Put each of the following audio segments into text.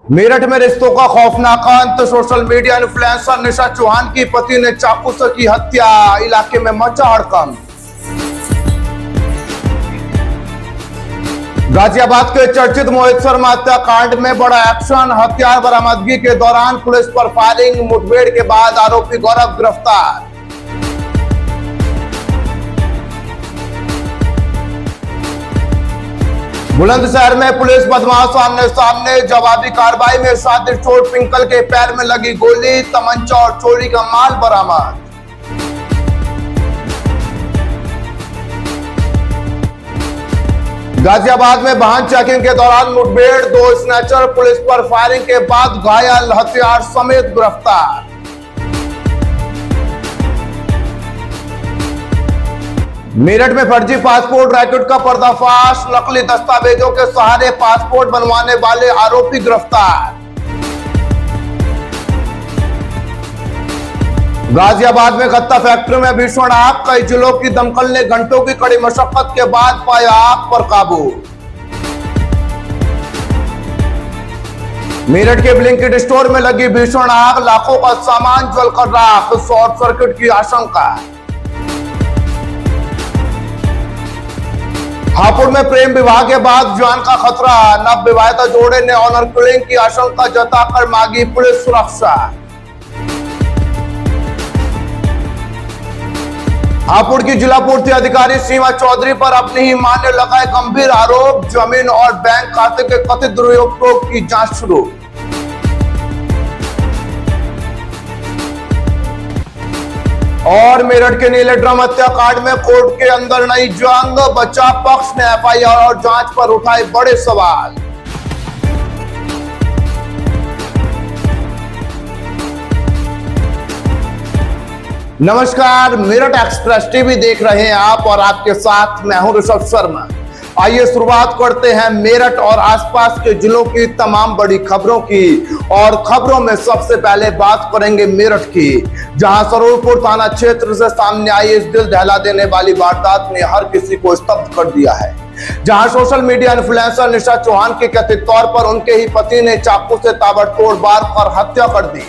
मेरठ में रिश्तों का खौफनाक अंत। सोशल मीडिया इन्फ्लुएंसर निशा चौहान की पति ने चाकू से की हत्या। इलाके में मचा हड़कंप। गाजियाबाद के चर्चित मोहित शर्मा हत्याकांड में बड़ा एक्शन। हथियार बरामदगी के दौरान पुलिस पर फायरिंग। मुठभेड़ के बाद आरोपी गौरव गिरफ्तार। बुलंदशहर में पुलिस बदमाश आमने सामने। जवाबी कार्रवाई में शातिर चोर पिंकल के पैर में लगी गोली। तमंचा और चोरी का माल बरामद। गाजियाबाद में वाहन चेकिंग के दौरान मुठभेड़। 2 स्नैचर पुलिस पर फायरिंग के बाद घायल। हथियार समेत गिरफ्तार। मेरठ में फर्जी पासपोर्ट रैकेट का पर्दाफाश। नकली दस्तावेजों के सहारे पासपोर्ट बनवाने वाले आरोपी गिरफ्तार। गाजियाबाद में गत्ता फैक्ट्री में भीषण आग। कई जिलों की दमकल ने घंटों की कड़ी मशक्कत के बाद पाया आग पर काबू। मेरठ के ब्लिंकिट स्टोर में लगी भीषण आग। लाखों का सामान जलकर राख। शॉर्ट सर्किट की आशंका। हापुड़ में प्रेम विवाह के बाद जान का खतरा। नवविवाहिता जोड़े ने ऑनर किलिंग की आशंका जताकर मांगी पुलिस सुरक्षा। हापुड़ की जिला पूर्ति अधिकारी सीमा चौधरी पर अपनी ही मां ने लगाए गंभीर आरोप। जमीन और बैंक खाते के कथित दुरुपयोग की जांच शुरू। और मेरठ के नीले ड्रम हत्याकांड में कोर्ट के अंदर नई जंग। बचाव पक्ष ने एफआईआर और जांच पर उठाए बड़े सवाल। नमस्कार, मेरठ एक्सप्रेस टीवी देख रहे हैं आप और आपके साथ मैं हूं ऋषभ शर्मा। आइए शुरुआत करते हैं मेरठ और आसपास के जिलों की तमाम बड़ी खबरों की। और खबरों में सबसे पहले बात करेंगे मेरठ की, जहां सरूरपुर थाना क्षेत्र से सामने आई इस दिल दहला देने वाली वारदात ने हर किसी को स्तब्ध कर दिया है। जहां सोशल मीडिया इन्फ्लुएंसर निशा चौहान के कथित तौर पर उनके ही पति ने चाकू से ताबड़तोड़ वार कर हत्या कर दी।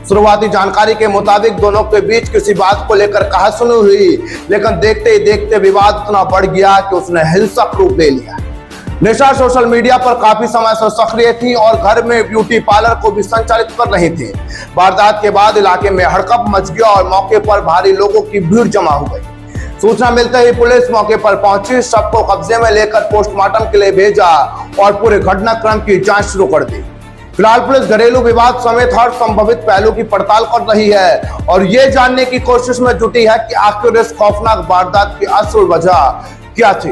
शुरुआती जानकारी के मुताबिक दोनों के बीच किसी बात को लेकर कहासुनी हुई, लेकिन देखते ही देखते विवाद इतना बढ़ गया कि उसने हिंसक रूप ले लिया। निशा सोशल मीडिया पर काफी समय से सक्रिय थी और घर में ब्यूटी पार्लर को भी संचालित कर रही थी। वारदात के बाद इलाके में हड़कंप मच गया और मौके पर भारी लोगों की भीड़ जमा हो गई। सूचना मिलते ही पुलिस मौके पर पहुंची, शव को कब्जे में लेकर पोस्टमार्टम के लिए भेजा और पूरे घटनाक्रम की जांच शुरू कर दी। फिलहाल पुलिस घरेलू विवाद समेत हर संभावित पहलू की पड़ताल कर रही है और ये जानने की कोशिश में जुटी है कि आखिर इस खौफनाक वारदात की असल वजह क्या थी।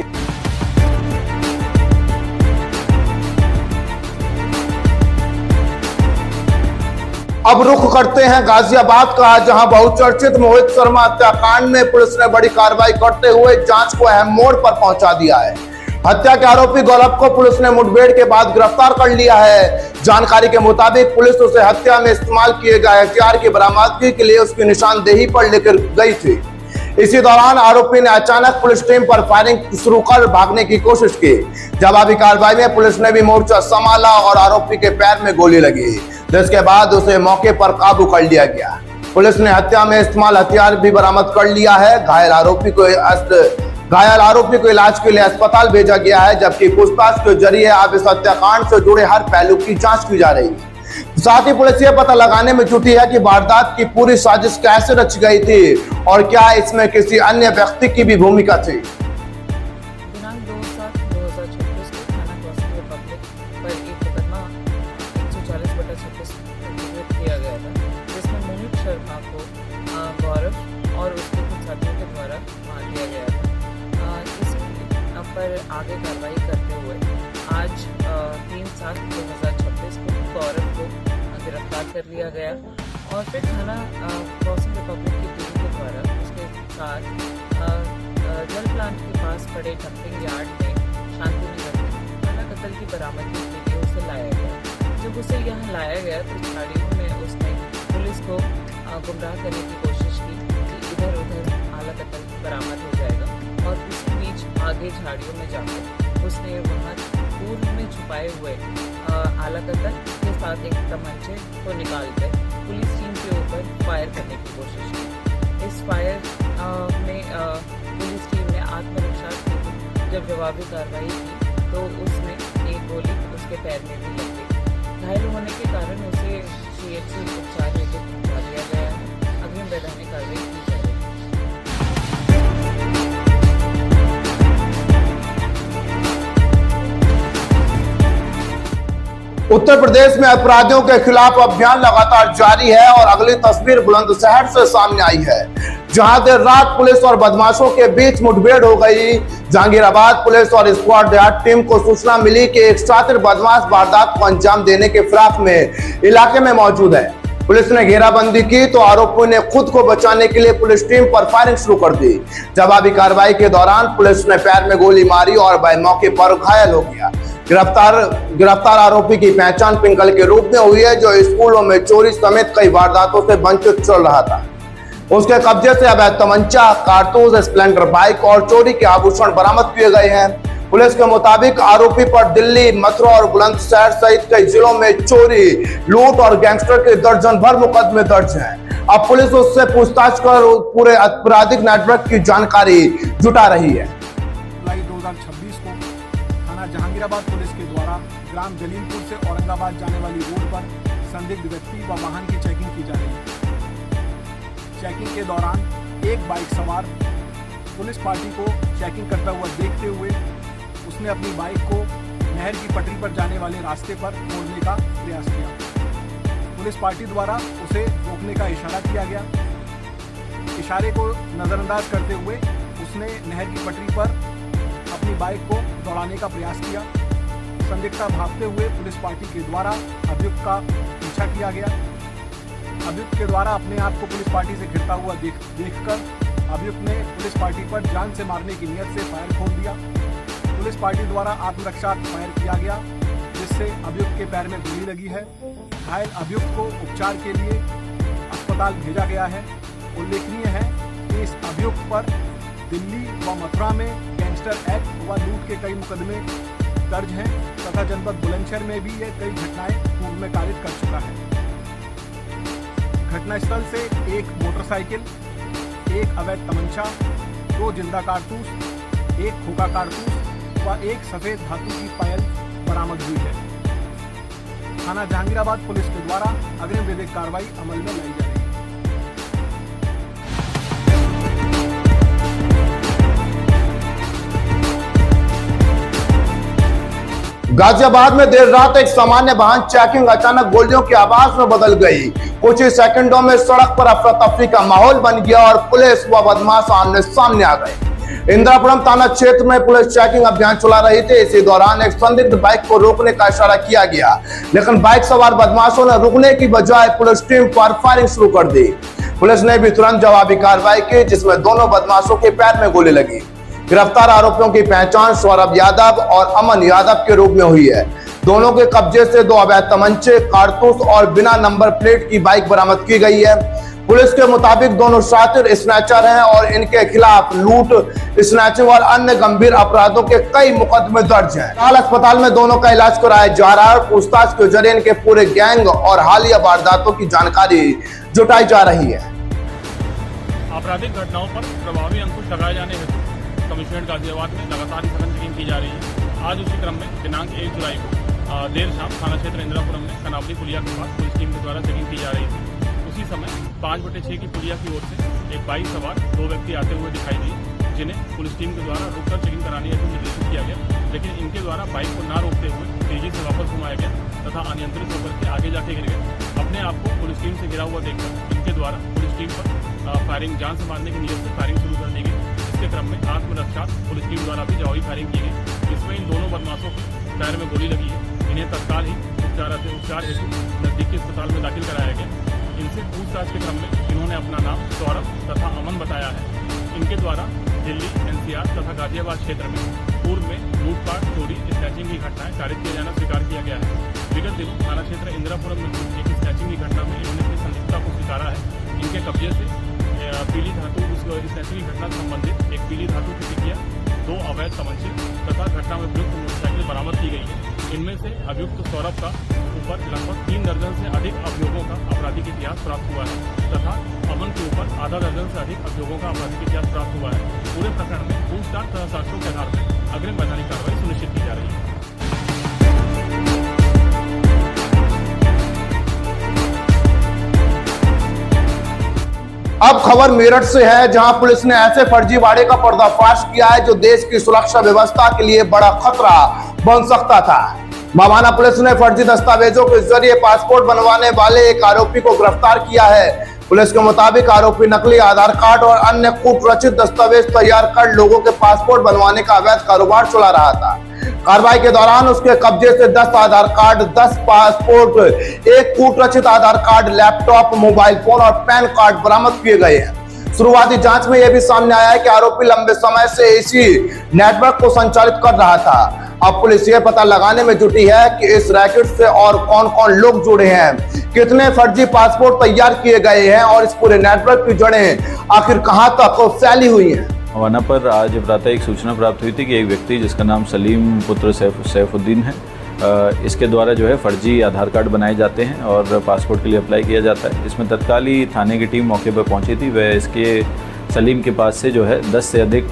अब रुख करते हैं गाजियाबाद का, जहां बहुचर्चित मोहित शर्मा हत्याकांड में पुलिस ने बड़ी कार्रवाई करते हुए जांच को अहम मोड़ पर पहुंचा दिया है। हत्या के आरोपी गौरव को पुलिस ने मुठभेड़ के बाद गिरफ्तार कर लिया है। जानकारी के मुताबिक पुलिस उसे हत्या में इस्तेमाल किए गए हथियार की बरामदगी के लिए उसकी निशानदेही पर लेकर गई थी। इसी दौरान आरोपी ने अचानक पुलिस टीम पर फायरिंग शुरू कर भागने की कोशिश की। जवाबी कार्रवाई में पुलिस ने भी मोर्चा संभाला और आरोपी के पैर में गोली लगी, जिसके बाद उसे मौके पर काबू कर लिया गया। पुलिस ने हत्या में इस्तेमाल हथियार भी बरामद कर लिया है। घायल आरोपी को इलाज के लिए अस्पताल भेजा गया है, जबकि पूछताछ के जरिए अब इस हत्याकांड से जुड़े हर पहलू की जांच की जा रही है। साथ ही पुलिस ये पता लगाने में जुटी है कि वारदात की पूरी साजिश कैसे रची गई थी और क्या इसमें किसी अन्य व्यक्ति की भी भूमिका थी। दिनांक 2/7/2026 को थाना क्रॉसिंग रिपब्लिक पर एक मुकदमा 140/26 पंजीकृत किया गया था, जिसमें मोहित शर्मा को गौरव और उसके कुछ साथियों के द्वारा मार दिया गया था। इस पर आगे कार्रवाई करते हुए आज 3/7/2026 को गौरव को गिरफ्तार कर लिया गया और फिर थाना क्रॉसिंग रिपब्लिक की टीम के द्वारा उसके साथ जल प्लांट के पास पड़े डंपिंग यार्ड में शांतिनिकेतन खाना कत्ल की बरामदगी के लिए उसे लाया गया। जब उसे यहाँ लाया गया तो झाड़ियों में उसने पुलिस को गुमराह करने की कोशिश की कि इधर उधर आला कत्ल बरामद हो जाएगा और उसी बीच आगे झाड़ियों में जाकर उसने वहाँ पूर्व में छुपाए हुए आला कतल के साथ एक तमंचे को निकालकर पुलिस टीम के ऊपर फायर करने की कोशिश की। इस फायर में पुलिस टीम ने आत्मरक्षा की। जब जवाबी कार्रवाई की तो उसमें एक गोली उसके पैर में भी लग गई। घायल होने के कारण उसे CHC उपचार हेतु पहुंचा दिया गया है। अग्रिम वैधानिक कार्रवाई की जा रही है। उत्तर प्रदेश में अपराधियों के खिलाफ अभियान लगातार जारी है और अगली तस्वीर बुलंदशहर से सामने आई है, जहां देर रात पुलिस और बदमाशों के बीच मुठभेड़ हो गई। जहांगीराबाद पुलिस और स्क्वाड देहात टीम को सूचना मिली कि एक शातिर बदमाश वारदात को अंजाम देने के फिराक में इलाके में मौजूद है। पुलिस ने घेराबंदी की तो आरोपियों ने खुद को बचाने के लिए पुलिस टीम पर फायरिंग शुरू कर दी। जवाबी कार्रवाई के दौरान पुलिस ने पैर में गोली मारी और वह मौके पर घायल हो गया। गिरफ्तार आरोपी की पहचान पिंकल के रूप में हुई है, जो स्कूलों में चोरी समेत कई वारदातों से वंचित चल रहा था। उसके कब्जे से अवैध तमंचा, कारतूस, स्प्लेंडर बाइक और चोरी के आभूषण बरामद किए गए हैं। पुलिस के मुताबिक आरोपी पर दिल्ली, मथुरा और बुलंदशहर सहित कई जिलों में चोरी, लूट और गैंगस्टर के दर्जन भर मुकदमे दर्ज हैं। अब पुलिस उससे पूछताछ कर पूरे आपराधिक नेटवर्क की जानकारी जुटा रही है। जुलाई 2026 को थाना जहांगीराबाद पुलिस के द्वारा ग्राम जलीलपुर से औरंगाबाद जाने वाली रोड पर संदिग्ध व्यक्ति व वाहन की चेकिंग की जा रही है। चेकिंग के दौरान एक बाइक सवार पुलिस पार्टी को चेकिंग करता हुआ देखते हुए उसने अपनी बाइक को नहर की पटरी पर जाने वाले रास्ते पर मोड़ने का प्रयास किया। पुलिस पार्टी द्वारा उसे रोकने का इशारा किया गया। इशारे को नजरअंदाज करते हुए उसने नहर की पटरी पर अपनी बाइक को दौड़ाने का प्रयास किया। संदिग्धता भागते हुए पुलिस पार्टी के द्वारा अभियुक्त का पीछा किया गया। अभियुक्त के द्वारा अपने आप को पुलिस पार्टी से घिरता हुआ देखकर अभियुक्त ने पुलिस पार्टी पर जान से मारने की नियत से फायर खोल दिया। पुलिस पार्टी द्वारा आत्मरक्षा फायर किया गया, जिससे अभियुक्त के पैर में गोली लगी है। घायल अभियुक्त को उपचार के लिए अस्पताल भेजा गया है। उल्लेखनीय है कि इस अभियुक्त पर दिल्ली व मथुरा में गैंगस्टर एक्ट व लूट के कई मुकदमे दर्ज हैं तथा जनपद बुलंदशहर में भी ये कई घटनाएं पूर्व में कारित कर चुका है। घटनास्थल से एक मोटरसाइकिल, एक अवैध तमंचा, 2 जिंदा कारतूस, एक खोखा कारतूस व एक सफेद धातु की पायल बरामद हुई है। थाना जहांगीराबाद पुलिस के द्वारा अग्रिम विधिक कार्रवाई अमल में लाई जा रही है। गाजियाबाद में देर रात एक सामान्य वाहन चेकिंग अचानक गोलियों की आवाज में बदल गई। कुछ ही सेकंडों में सड़क पर अफरा तफरी का माहौल बन गया और पुलिस व बदमाश आमने सामने आ गए। इंदिरापुरम थाना क्षेत्र में पुलिस चेकिंग अभियान चला रही थी। इसी दौरान एक संदिग्ध बाइक को रोकने का इशारा किया गया, लेकिन बाइक सवार बदमाशों ने रुकने की बजाय पुलिस टीम पर फायरिंग शुरू कर दी। पुलिस ने भी तुरंत जवाबी कार्रवाई की, जिसमें दोनों बदमाशों के पैर में गोली लगी। गिरफ्तार आरोपियों की पहचान सौरभ यादव और अमन यादव के रूप में हुई है। दोनों के कब्जे से 2 अवैध तमंचे, कारतूस और बिना नंबर प्लेट की बाइक बरामद की गई है। पुलिस के मुताबिक दोनों शातिर स्नैचर हैं और इनके खिलाफ लूट, स्नैचिंग और अन्य गंभीर अपराधों के कई मुकदमे दर्ज हैं। हाल अस्पताल में दोनों का इलाज कराया जा रहा है। पूछताछ के जरिए इनके पूरे गैंग और हालिया वारदातों की जानकारी जुटाई जा रही है। आपराधिक घटनाओं पर प्रभावी अंकुश लगाए जाने हेतु कमिश्नरेट गाजियाबाद में लगातार सघन चेकिंग की जा रही है। आज उसी क्रम में दिनांक 1 जुलाई को देर शाम थाना क्षेत्र इंदिरापुरम में कनावली पुलिया के पास पुलिस टीम के द्वारा चेकिंग की जा रही थी। उसी समय 5/6 की पुलिया की ओर से एक बाइक सवार 2 व्यक्ति आते हुए दिखाई दिए, जिन्हें पुलिस टीम के द्वारा रुककर चेकिंग कराने हेतु निर्देशित किया गया, लेकिन इनके द्वारा बाइक को न रोकते हुए तेजी से वापस घुमाया गया तथा अनियंत्रित होकर के आगे जाके गिर गए। अपने आप को पुलिस टीम से घिरा हुआ देखकर इनके द्वारा पुलिस टीम पर फायरिंग, जान से मारने की नियत से फायरिंग शुरू कर दी गई। इसके क्रम में आत्मरक्षा पुलिस टीम द्वारा भी जवाबी फायरिंग की गई। इसमें इन दोनों बदमाशों के पैर में गोली लगी है। इन्हें तत्काल ही उपचार हेतु नजदीकी अस्पताल में दाखिल कराया गया। इनसे पूछताछ के क्रम में इन्होंने अपना नाम सौरभ तथा अमन बताया है। इनके द्वारा दिल्ली, NCR तथा गाजियाबाद क्षेत्र में पूर्व में लूटपाट, चोरी, स्नैचिंग की घटनाएं कारित किया जाना स्वीकार किया गया है। विगत दिनों थाना क्षेत्र इंदिरापुरम में हुई एक स्नैचिंग की घटना में इन्होंने अपनी संदिग्धता को स्वीकारा है। इनके कब्जे से पीली धातु, उस स्नैचिंग की घटना से संबंधित एक पीली धातु की टिकिया, 2 अवैध तमंचे तथा घटना में प्रयुक्त मोटरसाइकिल बरामद की गई है। इनमें से अभियुक्त सौरभ का ऊपर लगभग 3 दर्जन से अधिक अभियोगों का आपराधिक इतिहास प्राप्त हुआ है तथा अमन के ऊपर आधा दर्जन से अधिक अभियोगों का आपराधिक इतिहास प्राप्त हुआ है। पूरे प्रकरण में पूछताछ तथा साक्ष्यों के आधार पर अग्रिम वैधानिक कार्रवाई सुनिश्चित की जा रही है। अब खबर मेरठ से है, जहां पुलिस ने ऐसे फर्जीवाड़े का पर्दाफाश किया है जो देश की सुरक्षा व्यवस्था के लिए बड़ा खतरा बन सकता था। मवाना पुलिस ने फर्जी दस्तावेजों के जरिए पासपोर्ट बनवाने वाले एक आरोपी को गिरफ्तार किया है। पुलिस के मुताबिक आरोपी नकली आधार कार्ड और अन्य कूट रचित दस्तावेज तैयार कर लोगों के पासपोर्ट बनवाने का अवैध कारोबार चला रहा था। कार्रवाई के दौरान उसके कब्जे से 10 आधार कार्ड, 10 पासपोर्ट, एक कूट रचित आधार कार्ड, लैपटॉप, मोबाइल फोन और पैन कार्ड बरामद किए गए हैं। शुरुआती जांच में यह भी सामने आया है कि आरोपी लंबे समय से इसी नेटवर्क को संचालित कर रहा था। अब पुलिस ये पता लगाने में जुटी है कि इस रैकेट से और कौन कौन लोग जुड़े हैं, कितने फर्जी पासपोर्ट तैयार किए गए हैं और इस पूरे नेटवर्क की जड़ें आखिर कहां तक फैली हुई हैं। मवाना पर आज प्रातः एक सूचना प्राप्त हुई थी कि एक व्यक्ति जिसका नाम सलीम पुत्र सैफुद्दीन है, इसके द्वारा जो है फर्जी आधार कार्ड बनाए जाते हैं और पासपोर्ट के लिए अप्लाई किया जाता है। इसमें तत्काल ही थाने की टीम मौके पर पहुंची थी। वह इसके सलीम के पास से जो है 10 से अधिक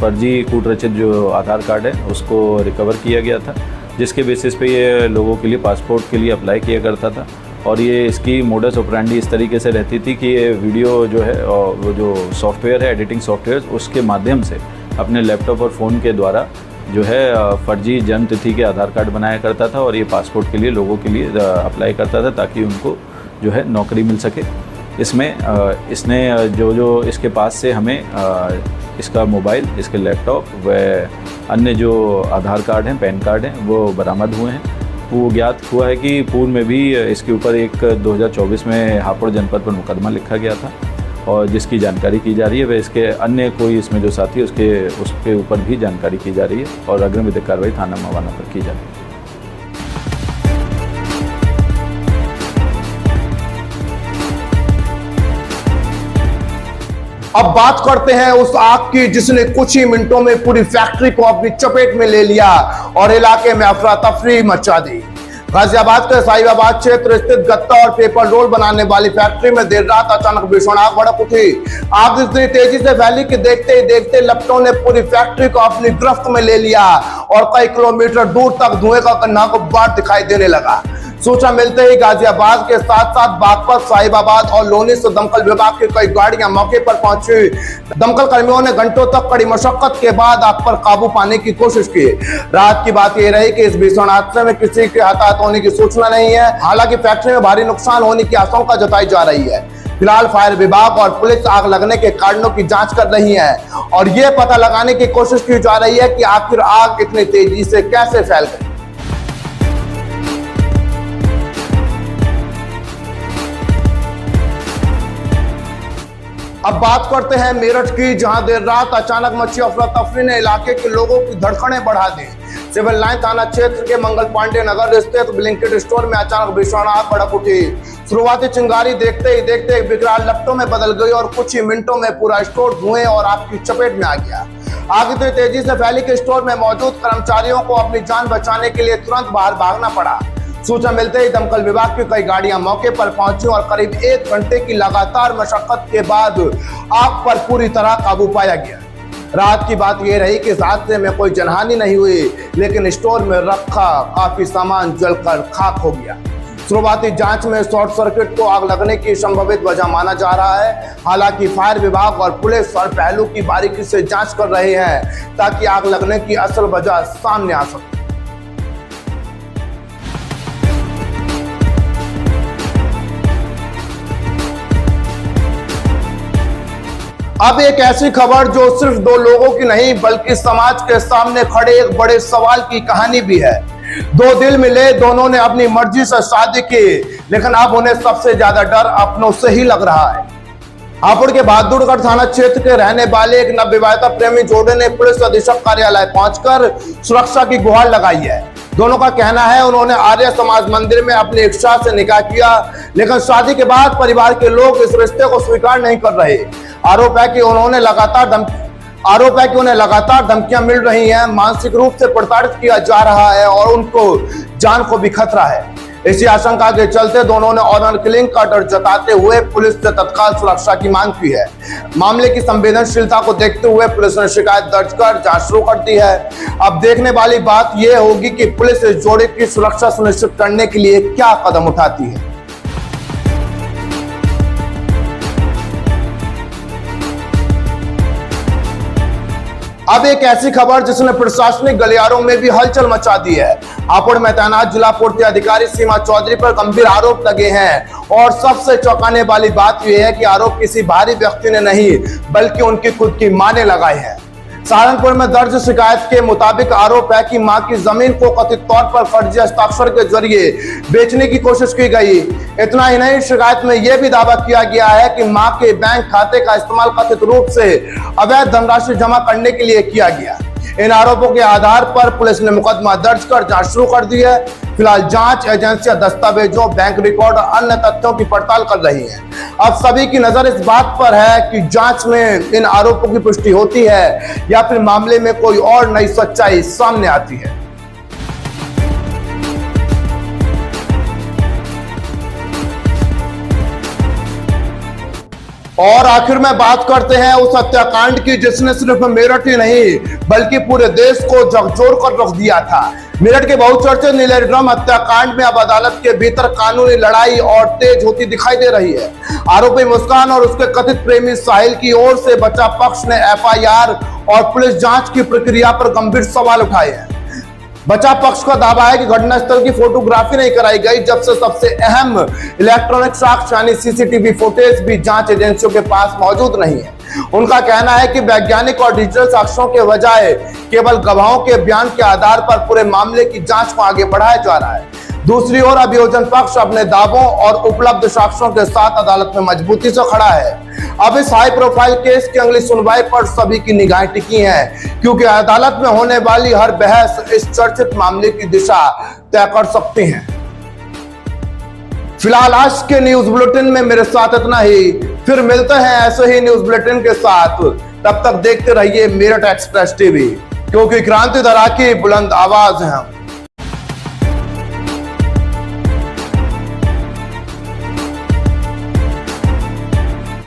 फर्जी कूट रचित जो आधार कार्ड है उसको रिकवर किया गया था, जिसके बेसिस पे ये लोगों के लिए पासपोर्ट के लिए अप्लाई किया करता था। और ये इसकी मोडस ऑपरेंडी इस तरीके से रहती थी कि ये वीडियो जो है और वो जो सॉफ्टवेयर है, एडिटिंग सॉफ्टवेयर, उसके माध्यम से अपने लैपटॉप और फ़ोन के द्वारा जो है फर्जी जन्म तिथि के आधार कार्ड बनाया करता था और ये पासपोर्ट के लिए लोगों के लिए अप्लाई करता था ताकि उनको जो है नौकरी मिल सके। इसमें इसने जो इसके पास से हमें इसका मोबाइल, इसके लैपटॉप व अन्य जो आधार कार्ड हैं, पैन कार्ड हैं, वो बरामद हुए हैं। वो ज्ञात हुआ है कि पूर्व में भी इसके ऊपर एक 2024 में हापुड़ जनपद पर मुकदमा लिखा गया था और जिसकी जानकारी की जा रही है। वह इसके अन्य कोई इसमें जो साथी उसके ऊपर भी जानकारी की जा रही है और अग्रिम विधिक कार्रवाई थाना मवाना पर की जा रही है। अब बात करते हैं उस आग की जिसने कुछ ही मिनटों में पूरी फैक्ट्री को अपनी चपेट में ले लिया और इलाके में अफरा तफरी मचा दी। गाजियाबाद के साहिबाबाद क्षेत्र स्थित गत्ता और पेपर रोल बनाने वाली फैक्ट्री में देर रात अचानक भीषण आग भड़क उठी। आग इतनी तेजी से फैली कि देखते ही देखते लपटों ने पूरी फैक्ट्री को अपनी गिरफ्त में ले लिया और कई किलोमीटर दूर तक धुएं का नागुबार दिखाई देने लगा। सूचना मिलते ही गाजियाबाद के साथ साथ बागपत, साहिबाबाद और लोनी से दमकल विभाग की कई गाड़ियां मौके पर पहुंची। दमकल कर्मियों ने घंटों तक कड़ी मशक्कत के बाद आग पर काबू पाने की कोशिश की। रात की बात यह रही कि इस भीषण हादसे में किसी के हताहत होने की सूचना नहीं है। हालांकि फैक्ट्री में भारी नुकसान होने की आशंका जताई जा रही है। फिलहाल फायर विभाग और पुलिस आग लगने के कारणों की जांच कर रही है और ये पता लगाने की कोशिश की जा रही है कि आखिर आग इतनी तेजी से कैसे फैल गई। अब बात करते हैं मेरठ की, जहां देर रात अचानक मची अफरा तफरी ने इलाके के लोगों की धड़कनें बढ़ा दी। सिविल लाइन थाना क्षेत्र के मंगल पांडे नगर स्थित ब्लिंकिट स्टोर में अचानक भीषण आग भड़क उठी। शुरुआती चिंगारी देखते ही देखते एक विकराल लपटों में बदल गई और कुछ ही मिनटों में पूरा स्टोर धुएं और आग की चपेट में आ गया। आग इतनी तेजी से फैली कि स्टोर में मौजूद कर्मचारियों को अपनी जान बचाने के लिए तुरंत बाहर भागना पड़ा। सूचना मिलते ही दमकल विभाग की कई गाड़ियां मौके पर पहुंची और करीब 1 घंटे की लगातार मशक्कत के बाद आग पर पूरी तरह काबू पाया गया। रात की बात यह रही कि इस हादसे में कोई जनहानि नहीं हुई, लेकिन स्टोर में रखा काफी सामान जलकर खाक हो गया। शुरुआती जांच में शॉर्ट सर्किट को आग लगने की संभावित वजह माना जा रहा है। हालांकि फायर विभाग और पुलिस हर पहलू की बारीकी से जांच कर रहे हैं ताकि आग लगने की असल वजह सामने आ सके। अब एक ऐसी खबर जो सिर्फ 2 लोगों की नहीं बल्कि समाज के सामने खड़े एक बड़े सवाल की कहानी भी है। 2 दिल मिले, दोनों ने अपनी मर्जी से शादी की, लेकिन अब उन्हें सबसे ज्यादा डर अपनों से ही लग रहा है। हापुड़ के बहादुरगढ़ थाना क्षेत्र के रहने वाले एक नवविवाहिता प्रेमी जोड़े ने पुलिस अधीक्षक कार्यालय पहुंचकर सुरक्षा की गुहार लगाई है। दोनों का कहना है उन्होंने आर्य समाज मंदिर में अपनी इच्छा से निकाह किया, लेकिन शादी के बाद परिवार के लोग इस रिश्ते को स्वीकार नहीं कर रहे। आरोप है कि उन्होंने लगातार आरोप है कि उन्हें लगातार धमकियां मिल रही हैं, मानसिक रूप से प्रताड़ित किया जा रहा है और उनको जान को भी खतरा है। इसी आशंका के चलते दोनों ने ऑनर किलिंग का डर जताते हुए पुलिस से तत्काल सुरक्षा की मांग की है। मामले की संवेदनशीलता को देखते हुए पुलिस ने शिकायत दर्ज कर जांच शुरू कर दी है। अब देखने वाली बात यह होगी कि पुलिस इस जोड़े की सुरक्षा सुनिश्चित करने के लिए क्या कदम उठाती है। अब एक ऐसी खबर जिसने प्रशासनिक गलियारों में भी हलचल मचा दी है। हापुड़ में तैनात जिला पूर्ति अधिकारी सीमा चौधरी पर गंभीर आरोप लगे हैं और सबसे चौंकाने वाली बात यह है कि आरोप किसी बाहरी व्यक्ति ने नहीं बल्कि उनकी खुद की मां ने लगाए हैं। सहारनपुर में दर्ज शिकायत के मुताबिक आरोप है कि मां की जमीन को कथित तौर पर फर्जी हस्ताक्षर के जरिए बेचने की कोशिश की गई। इतना ही नहीं, शिकायत में यह भी दावा किया गया है कि मां के बैंक खाते का इस्तेमाल कथित रूप से अवैध धनराशि जमा करने के लिए किया गया। इन आरोपों के आधार पर पुलिस ने मुकदमा दर्ज कर जांच शुरू कर दी है। फिलहाल जांच एजेंसियां दस्तावेजों, बैंक रिकॉर्ड और अन्य तथ्यों की पड़ताल कर रही हैं। अब सभी की नजर इस बात पर है कि जांच में इन आरोपों की पुष्टि होती है या फिर मामले में कोई और नई सच्चाई सामने आती है। और आखिर में बात करते हैं उस हत्याकांड की जिसने सिर्फ मेरठ ही नहीं बल्कि पूरे देश को झकझोर कर रख दिया था। मेरठ के बहुचर्चित नीलेरी ड्रम हत्याकांड में अब अदालत के भीतर कानूनी लड़ाई और तेज होती दिखाई दे रही है। आरोपी मुस्कान और उसके कथित प्रेमी साहिल की ओर से बचाव पक्ष ने एफआईआर और पुलिस जांच की प्रक्रिया पर गंभीर सवाल उठाए हैं। बचाव पक्ष का दावा है कि घटनास्थल की फोटोग्राफी नहीं कराई गई, जब से सबसे अहम इलेक्ट्रॉनिक साक्ष्य यानी सीसीटीवी फुटेज भी जांच एजेंसियों के पास मौजूद नहीं है। उनका कहना है कि वैज्ञानिक और डिजिटल साक्ष्यों के बजाय केवल गवाहों के बयान के आधार पर पूरे मामले की जांच को आगे बढ़ाया जा रहा है। दूसरी ओर अभियोजन पक्ष अपने दावों और उपलब्ध साक्ष्यों के साथ अदालत में मजबूती से खड़ा है। अब इस हाई प्रोफाइल केस की अगली सुनवाई पर सभी की निगाहें टिकी हैं, क्योंकि अदालत में होने वाली हर बहस इस चर्चित मामले की दिशा तय कर सकती है। फिलहाल आज के न्यूज बुलेटिन में मेरे साथ इतना ही। फिर मिलते हैं ऐसे ही न्यूज बुलेटिन के साथ। तब तक देखते रहिए मेरठ एक्सप्रेस टीवी, क्योंकि क्रांति धरा की बुलंद आवाज है हम।